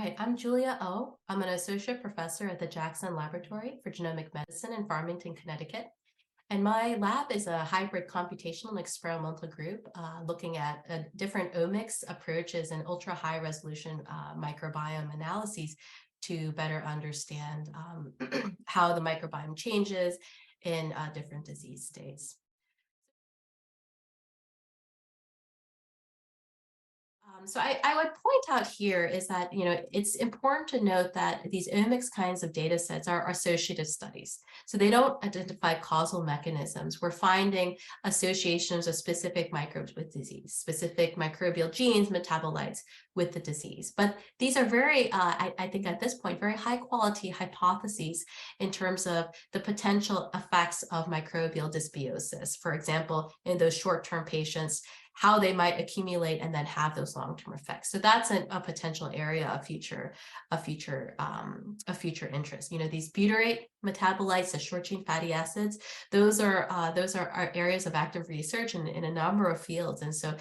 right, I'm Julia O. I'm an associate professor at the Jackson Laboratory for Genomic Medicine in Farmington, Connecticut. And my lab is a hybrid computational and experimental group looking at different omics approaches and ultra high resolution microbiome analyses to better understand how the microbiome changes in different disease states. So I would point out here is that, it's important to note that these omics kinds of data sets are associative studies. So they don't identify causal mechanisms. We're finding associations of specific microbes with disease, specific microbial genes, metabolites with the disease. But these are very, I think at this point, very high quality hypotheses in terms of the potential effects of microbial dysbiosis. For example, in those short-term patients, how they might accumulate and then have those long-term effects. So that's a potential area of future interest. These butyrate metabolites, the short chain fatty acids, those are our areas of active research in a number of fields. And so,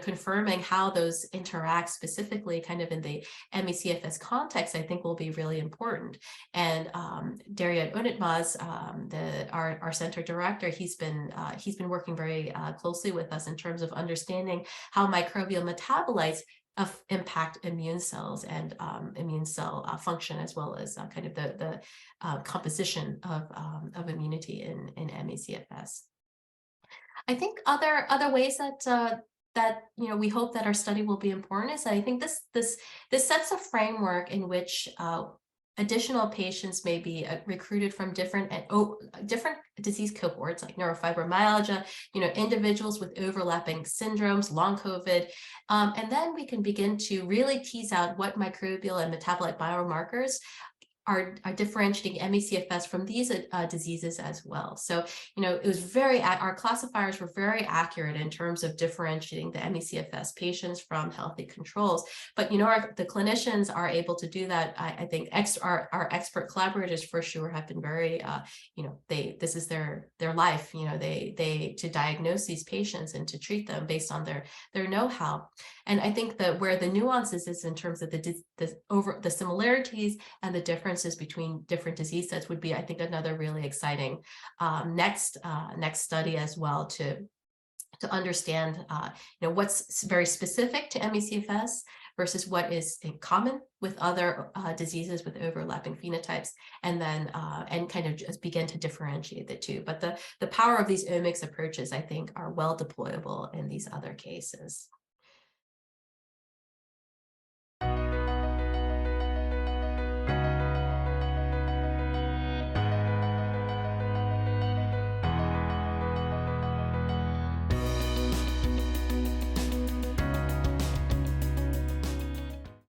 confirming how those interact specifically kind of in the MECFS context, I think will be really important. And Dariat Unitmaz, our center director, he's been working very closely with us in terms of understanding how microbial metabolites impact immune cells and immune cell function, as well as kind of the composition of immunity in MECFS. I think other ways that we hope that our study will be important is that I think this sets a framework in which additional patients may be recruited from different disease cohorts like neurofibromyalgia, individuals with overlapping syndromes, long COVID, and then we can begin to really tease out what microbial and metabolite biomarkers are differentiating MECFS from these diseases as well. So, it was our classifiers were very accurate in terms of differentiating the MECFS patients from healthy controls. But, the clinicians are able to do that. I think our expert collaborators for sure have been very, this is their life, they to diagnose these patients and to treat them based on their know-how. And I think that where the nuances is in terms of the similarities and the differences between different disease sets would be, I think, another really exciting next study as well to understand, what's very specific to MECFS versus what is in common with other diseases with overlapping phenotypes, and then and kind of just begin to differentiate the two. But the power of these omics approaches, I think, are well deployable in these other cases.